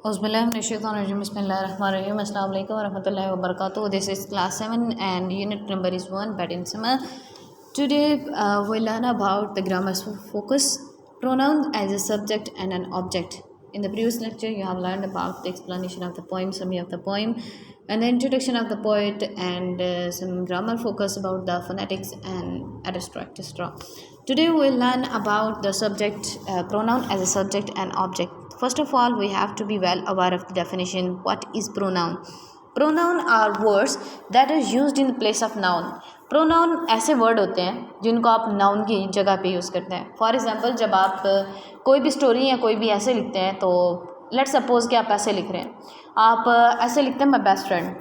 Bismillahirrahmanirrahim. Assalamu alaikum warahmatullahi wabarakatuh. This is class 7 and unit number is 1, pattern summer. Today we'll learn about the grammar focus, pronouns as a subject and an object. In the previous lecture you have learned about the explanation of the poem, summary of the poem, and the introduction of the poet, and some grammar focus about the phonetics and etc. etc. Today we'll learn about the subject, pronoun as a subject and object. First of all, we have to be well aware of the definition. What is pronoun? Pronoun are words that are used in the place of noun. Pronoun ऐसे word होते हैं जिनको आप noun की जगह पे use करते हैं. फॉर एग्जांपल, जब आप कोई भी स्टोरी या कोई भी ऐसे लिखते हैं, तो लेट्स सपोज कि आप ऐसे लिख रहे हैं. आप ऐसे लिखते हैं माई बेस्ट फ्रेंड.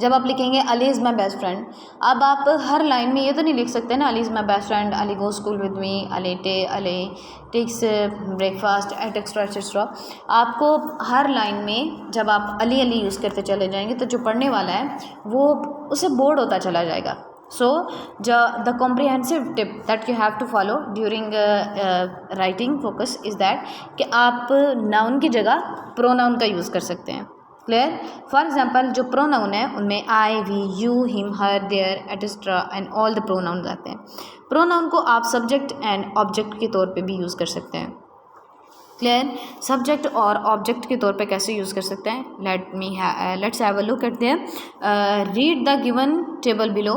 जब आप लिखेंगे Ali is my best friend, अब आप हर लाइन में ये तो नहीं लिख सकते ना Ali is my best friend, Ali go school with me, Ali takes breakfast etcetera etcetera. आपको हर लाइन में जब आप अली अली यूज़ करते चले जाएंगे तो जो पढ़ने वाला है वो उसे बोर्ड होता चला जाएगा. So the comprehensive tip that you have to follow during writing focus is that कि आप noun की जगह pronoun का यूज़ कर सकते हैं. क्लियर? फॉर एग्जाम्पल, जो प्रोनाउन है उनमें I, we, you, him, her, their etcetera and all the pronoun आते हैं. प्रोनाउन को आप सब्जेक्ट एंड ऑब्जेक्ट के तौर पे भी यूज़ कर सकते हैं. क्लियर? सब्जेक्ट और ऑब्जेक्ट के तौर पे कैसे यूज़ कर सकते हैं? Let's have a look at there. Read the given table below.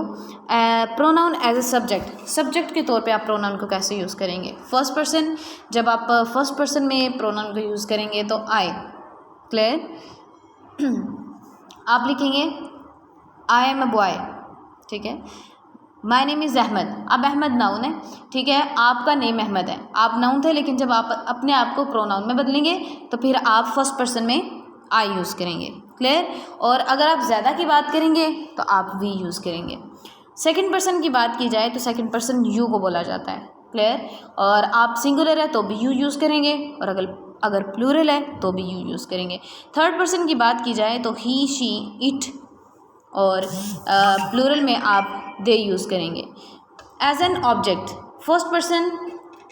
Pronoun as a subject. Subject के तौर पे आप प्रोनाउन को कैसे यूज़ करेंगे? First person. जब आप फर्स्ट पर्सन में प्रोनाउन को यूज़ करेंगे तो आई. क्लियर? आप लिखेंगे आई एम अ बॉय. ठीक है. My name is Ahmed. अब अहमद नाउन है. ठीक है. आपका नेम अहमद है. आप नाउन थे, लेकिन जब आप अपने आप को प्रोनाउन में बदलेंगे तो फिर आप फर्स्ट पर्सन में आई यूज़ करेंगे. क्लियर? और अगर आप ज़्यादा की बात करेंगे तो आप वी यूज़ करेंगे. सेकंड पर्सन की बात की जाए तो सेकंड पर्सन यू को बोला जाता है. क्लियर? और आप सिंगुलर है तो भी यू यूज़ करेंगे, और अगर प्लूरल है तो भी यू यूज़ करेंगे. थर्ड पर्सन की बात की जाए तो ही, शी, इट, और प्लूरल में आप दे यूज़ करेंगे. As an object, first person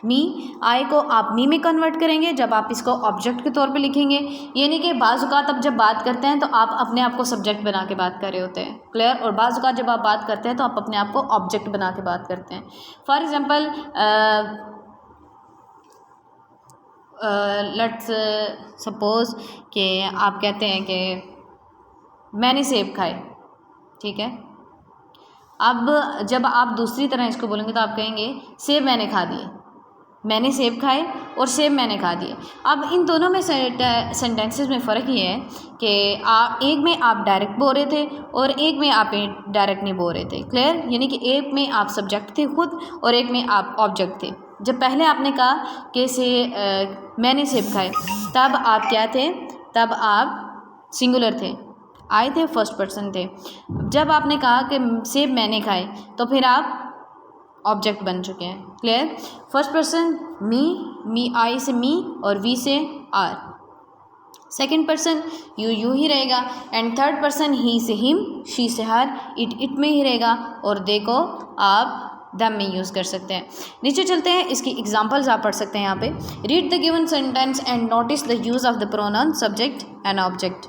me, I को आप मी में कन्वर्ट करेंगे जब आप इसको ऑब्जेक्ट के तौर पे लिखेंगे. यानी कि बाज़-औक़ात आप जब बात करते हैं तो आप अपने आप को सब्जेक्ट बना के बात कर रहे होते हैं. क्लियर? और बाज़-औक़ात जब आप बात करते हैं तो आप अपने आप को ऑब्जेक्ट बना के बात करते हैं. फॉर एग्ज़ाम्पल, लेट्स सपोज कि आप कहते हैं कि मैंने सेब खाए. ठीक है. अब जब आप दूसरी तरह इसको बोलेंगे तो आप कहेंगे सेब मैंने खा दिए. मैंने सेब खाए और सेब मैंने खा दिए. अब इन दोनों में सेंटेंसेस में फ़र्क ये है कि एक में आप डायरेक्ट बोल रहे थे और एक में आप डायरेक्ट नहीं बोल रहे थे. क्लियर? यानी कि एक में आप सब्जेक्ट थे खुद और एक में आप ऑब्जेक्ट थे. जब पहले आपने कहा कि मैंने सेब खाए, तब आप क्या थे? तब आप सिंगुलर थे. आए थे, फर्स्ट पर्सन थे. जब आपने कहा कि सेब मैंने खाए तो फिर आप ऑब्जेक्ट बन चुके हैं. क्लियर? फर्स्ट पर्सन मी, आई से मी और वी से आर. सेकंड पर्सन यू ही रहेगा, एंड थर्ड पर्सन ही से हिम, शी से हर, इट में ही रहेगा, और दे को आप दम में यूज़ कर सकते हैं. नीचे चलते हैं, इसकी एग्जांपल्स आप पढ़ सकते हैं यहाँ पे. Read the given sentence and notice the use of the pronoun subject and object.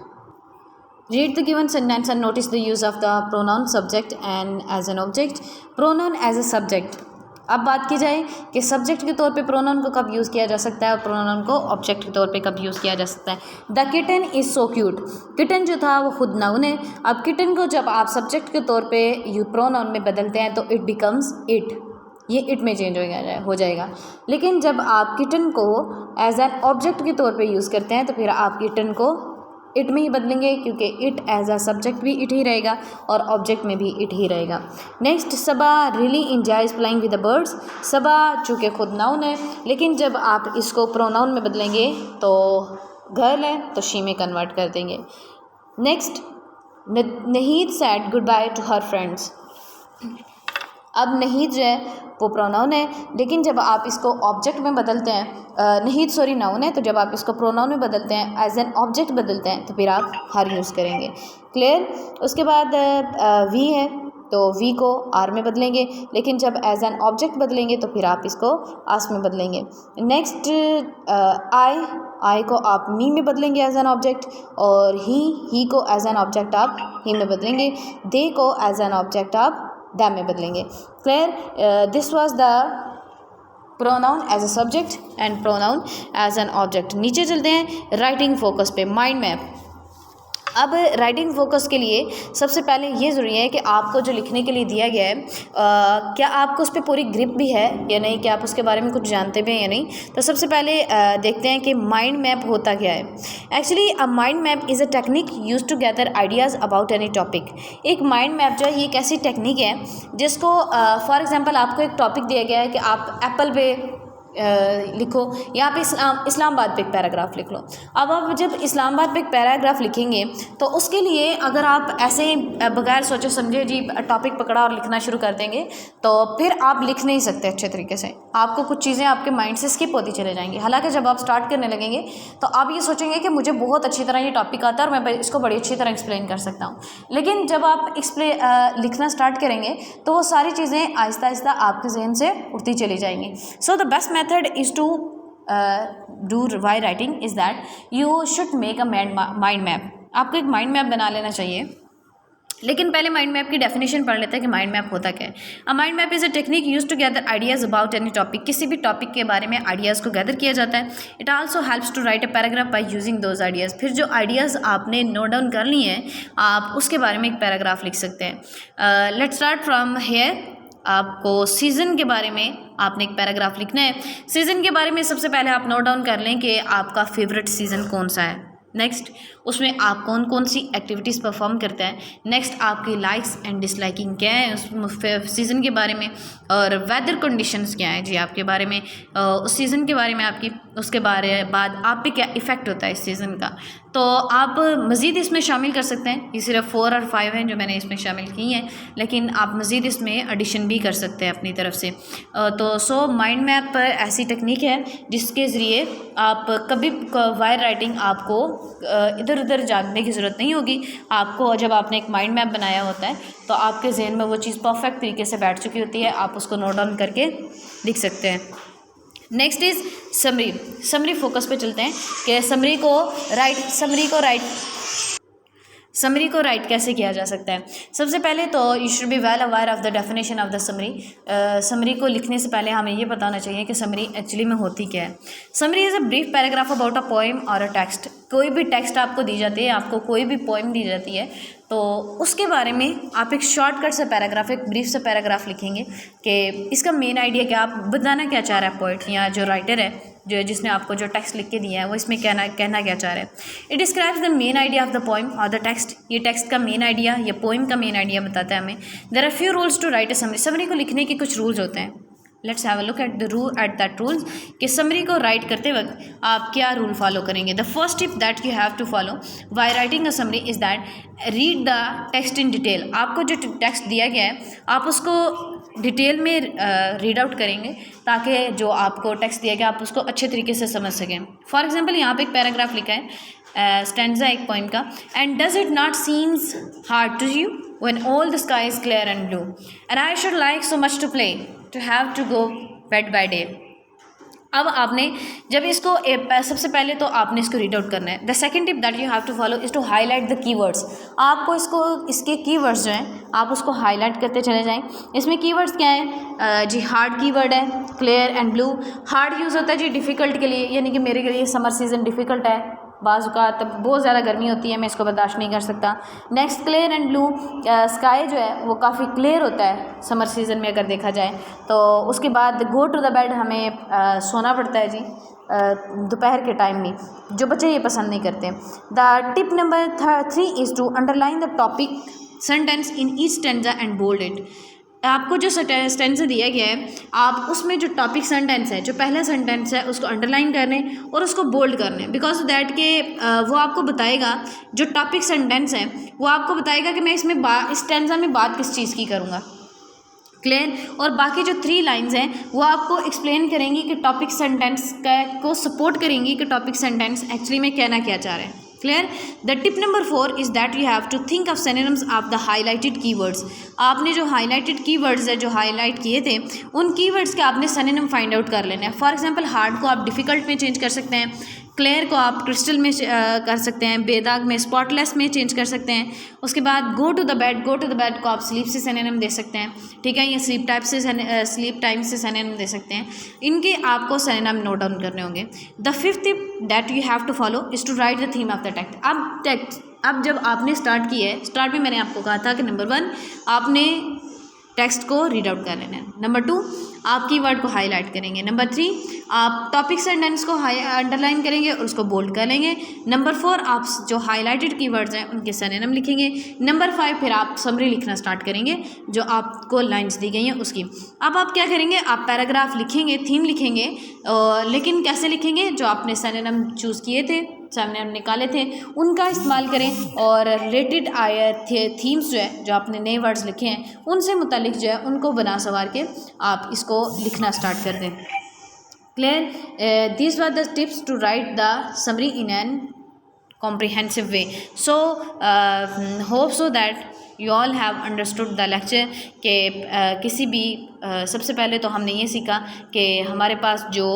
Read the given sentence and notice the use of the pronoun subject and as an object. Pronoun as a subject. अब बात की जाए कि subject के तौर पे pronoun को कब यूज़ किया जा सकता है और प्रोनाउन को ऑब्जेक्ट के तौर पे कब यूज़ किया जा सकता है. The kitten is so cute. Kitten जो था वो खुद नाउन है. अब किटन को जब आप सब्जेक्ट के तौर पे प्रोनाउन में बदलते हैं तो इट बिकम्स इट. ये इट में चेंज हो जाएगा. लेकिन जब आप किटन को एज एन ऑब्जेक्ट के तौर पे यूज़ करते हैं तो फिर आप किटन को इट में ही बदलेंगे, क्योंकि इट एज अ सब्जेक्ट भी इट ही रहेगा और ऑब्जेक्ट में भी इट ही रहेगा. Next, Saba really enjoys playing with the birds. Saba चूँकि खुद नाउन है, लेकिन जब आप इसको प्रोनाउन में बदलेंगे तो गर्ल है तो शी में कन्वर्ट कर देंगे. Next, Nahid said goodbye to her friends. अब नहीद जो है वो प्रोनाउन है, लेकिन जब आप इसको ऑब्जेक्ट में बदलते हैं, नहीद नाउन है, तो जब आप इसको प्रोनाउन में बदलते हैं, एज एन ऑब्जेक्ट बदलते हैं, तो फिर आप हर यूज़ करेंगे. क्लियर? उसके बाद वी है. तो वी को आर में बदलेंगे, लेकिन जब एज एन ऑब्जेक्ट बदलेंगे तो फिर आप इसको आस में बदलेंगे। नेक्स्ट आई को आप मी में बदलेंगे एज एन ऑब्जेक्ट, और ही को एज एन ऑब्जेक्ट आप ही में बदलेंगे। दे को एज एन ऑब्जेक्ट आप दैम में बदलेंगे। Clear? This was the pronoun as a subject and pronoun as an object. नीचे चलते हैं राइटिंग फोकस पे, माइंड मैप। अब राइटिंग फोकस के लिए सबसे पहले ये ज़रूरी है कि आपको जो लिखने के लिए दिया गया है क्या आपको उस पर पूरी ग्रिप भी है या नहीं, क्या आप उसके बारे में कुछ जानते भी हैं या नहीं। तो सबसे पहले देखते हैं कि माइंड मैप होता क्या है। Actually a mind map is a technique use to gather ideas about any topic. एक माइंड मैप जो है ये एक ऐसी टेक्निक है जिसको फॉर एग्जांपल आपको एक टॉपिक दिया गया है कि आप एप्पल पे लिखो, यहाँ पे इस्लामाबाद पे एक पैराग्राफ लिख लो। अब आप जब इस्लामाबाद पे एक पैराग्राफ लिखेंगे तो उसके लिए अगर आप ऐसे बगैर सोचे समझे जी टॉपिक पकड़ा और लिखना शुरू कर देंगे तो फिर आप लिख नहीं सकते अच्छे तरीके से। आपको कुछ चीज़ें आपके माइंड से स्किप होती चले जाएंगी। हालांकि जब आप स्टार्ट करने लगेंगे तो आप ये सोचेंगे कि मुझे बहुत अच्छी तरह ये टॉपिक आता है और मैं इसको बड़ी अच्छी तरह एक्सप्लेन कर सकता हूँ, लेकिन जब आप लिखना स्टार्ट करेंगे तो वो सारी चीज़ें आहिस्ता आहिस्ता आपके जहन से उठती चली जाएंगी। So the best method is to do while writing is that you should make a mind map। आपको एक माइंड मैप बना लेना चाहिए, लेकिन पहले माइंड मैप की डेफिनेशन पढ़ लेते हैं कि माइंड मैप होता क्या है। A mind map is a technique use to gather ideas about any topic. किसी भी टॉपिक के बारे में आइडियाज़ को गैदर किया जाता है। It also helps to write a paragraph by using those ideas. फिर जो आइडियाज़ आपने नोट डाउन कर लिए हैं आप उसके बारे में एक पैराग्राफ लिख सकते हैं। Let's start from here. आपको सीज़न के बारे में आपने एक पैराग्राफ लिखना है। सीज़न के बारे में सबसे पहले आप नोट डाउन कर लें कि आपका फेवरेट सीज़न कौन सा है। नेक्स्ट उसमें आप कौन कौन सी एक्टिविटीज़ परफॉर्म करते हैं। नेक्स्ट आपकी लाइक्स एंड डिसलाइकिंग क्या है उस सीज़न के बारे में, और वेदर कंडीशंस क्या है जी आपके बारे में, उस सीज़न के बारे में आपकी, उसके बाद आप पे क्या इफ़ेक्ट होता है इस सीज़न का। तो आप मज़ीद इसमें शामिल कर सकते हैं। ये सिर्फ 4 और 5 हैं जो मैंने इसमें शामिल की हैं, लेकिन आप मज़ीद इसमें एडिशन भी कर सकते हैं अपनी तरफ से। तो माइंड मैप ऐसी टेक्निक है जिसके ज़रिए आप कभी वायर राइटिंग आपको इधर उधर जानने की ज़रूरत नहीं होगी। आपको जब आपने एक माइंड मैप बनाया होता है तो आपके जहन में वो चीज़ परफेक्ट तरीके से बैठ चुकी होती है, आप उसको नोट डाउन करके लिख सकते हैं। Next is summary. Summary focus पे चलते हैं कि समरी को राइट कैसे किया जा सकता है। सबसे पहले तो you should be well aware of the definition of the summary. Summary को लिखने से पहले हमें ये पता होना चाहिए कि समरी एक्चुअली में होती क्या है। Summary is a brief paragraph about a poem और अ टेक्स्ट। कोई भी टेक्स्ट आपको दी जाती है, आपको कोई भी पोएम दी जाती है तो उसके बारे में आप एक शॉर्टकट से पैराग्राफ, एक ब्रीफ से पैराग्राफ लिखेंगे कि इसका मेन आइडिया क्या, आप बताना क्या चाह रहा है पोइट या जो राइटर है जो जिसने आपको जो टेक्स्ट लिख के दिया है वो इसमें कहना क्या चाह रहा है। It describes the main idea of the poem और द टेक्स्ट। ये टेक्स्ट का मेन आइडिया या पोएम का मेन आइडिया बताता है हमें। There are few rules to write a summary. Summary को लिखने के कुछ रूल्स होते हैं। Let's have a look at that rules कि समरी को राइट करते वक्त आप क्या रूल फॉलो करेंगे। The first tip that you have to follow by writing a summary is that read the text in detail. आपको जो टेक्स्ट दिया गया है आप उसको डिटेल में रीड आउट करेंगे ताकि जो आपको टेक्स्ट दिया गया आप उसको अच्छे तरीके से समझ सकें। फॉर एग्जांपल यहाँ पे एक पैराग्राफ लिखा है स्टैंजा एक पोइम का, and does it not seems hard to you when all the sky is clear and blue and I should like so much to play to have to go bed by day. अब आपने जब इसको सबसे पहले तो आपने इसको read out करना है। The second tip that you have to follow is to highlight the keywords. आपको इसके कीवर्ड्स जो हैं आप उसको हाईलाइट करते चले जाएं। इसमें कीवर्ड्स क्या हैं जी, हार्ड कीवर्ड है, clear and blue. Hard use होता है जी डिफ़िकल्ट के लिए, यानी कि मेरे के लिए समर सीज़न डिफ़िकल्ट है, बाज़ तब बहुत ज़्यादा गर्मी होती है, मैं इसको बर्दाश्त नहीं कर सकता। Next clear and blue, sky जो है वो काफ़ी क्लियर होता है समर सीज़न में अगर देखा जाए तो। उसके बाद गो टू द बेड, हमें सोना पड़ता है जी दोपहर के टाइम में, जो बच्चे ये पसंद नहीं करते। The tip number 3 is to underline the topic sentence in each stanza and bold it. आपको जो स्टेंस दिया गया है आप उसमें जो टॉपिक सेंटेंस है, जो पहला सेंटेंस है उसको अंडरलाइन करने और उसको बोल्ड करने, बिकॉज दैट के वो आपको बताएगा, जो टॉपिक सेंटेंस है वो आपको बताएगा कि मैं इसमें इस स्टेंजा में बात किस चीज़ की करूँगा। क्लियर? और बाकी जो 3 लाइंस हैं वो आपको एक्सप्लेन करेंगी कि टॉपिक सेंटेंस को सपोर्ट करेंगी कि टॉपिक सेंटेंस एक्चुअली में कहना क्या चाह रहे हैं। Clear. The tip number 4 is that you have to think of synonyms of the highlighted keywords. आपने जो हाईलाइटेड कीवर्ड्स है, जो हाईलाइट किए थे, उन कीवर्ड्स के आपने सिनोनिम फाइंड आउट कर लेना है। फॉर एग्जांपल हार्ड को आप डिफ़िकल्ट में चेंज कर सकते हैं, क्लियर को आप क्रिस्टल में कर सकते हैं, बेदाग में स्पॉटलेस में चेंज कर सकते हैं। उसके बाद गो टू द बेड को आप स्लीप से सिनोनिम दे सकते हैं, ठीक है, या स्लीप टाइम से सिनोनिम दे सकते हैं। इनके आपको सिनोनिम नोट डाउन करने होंगे। The fifth tip that you have to follow is to write the theme of the text. अब जब आपने स्टार्ट किया है, स्टार्ट में मैंने आपको कहा था कि नंबर 1 आपने टेक्स्ट को रीड आउट कर लेना है, नंबर 2 आप कीवर्ड को हाईलाइट करेंगे, नंबर 3 आप टॉपिक सेंटेंस को अंडरलाइन करेंगे और उसको बोल्ड कर लेंगे, नंबर 4 आप जो हाईलाइटेड कीवर्ड्स हैं उनके सिनोनिम लिखेंगे, नंबर 5 फिर आप समरी लिखना स्टार्ट करेंगे जो आपको लाइंस दी गई हैं उसकी। अब आप क्या करेंगे, आप पैराग्राफ लिखेंगे, थीम लिखेंगे, लेकिन कैसे लिखेंगे, जो आपने सिनोनिम चूज़ किए थे, सिनोनिम निकाले थे, उनका इस्तेमाल करें और रिलेटेड थीम्स जो है, जो आपने नए वर्ड्स लिखे हैं उनसे मुतालिक जो है उनको बना सवार के आप इसको लिखना स्टार्ट कर दें। Clear. These were the tips to write the summary in an comprehensive way. So hope so that you all have understood the lecture के किसी भी सबसे पहले तो हमने ये सीखा कि हमारे पास जो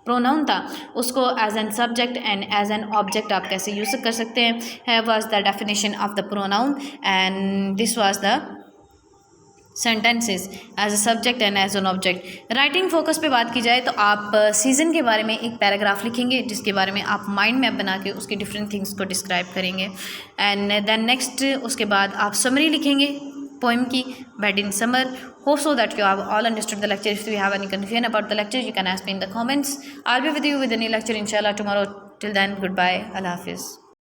प्रोनाउन था उसको as an subject and as an object आप कैसे यूज़ कर सकते हैं, है was the definition of the pronoun and this was the sentences as a subject and as an object. Writing focus पे बात की जाए तो आप सीज़न के बारे में एक पैराग्राफ लिखेंगे जिसके बारे में आप माइंड मैप बना के उसके डिफरेंट थिंग्स को डिस्क्राइब करेंगे एंड देन नेक्स्ट उसके बाद आप समरी लिखेंगे poem की Bed in Summer. Hope so that you have all understood the lecture. If you have any confusion about the lecture, you can ask me in the comments. I'll be with you with a new lecture inshallah tomorrow. Till then, goodbye. Allah Hafiz.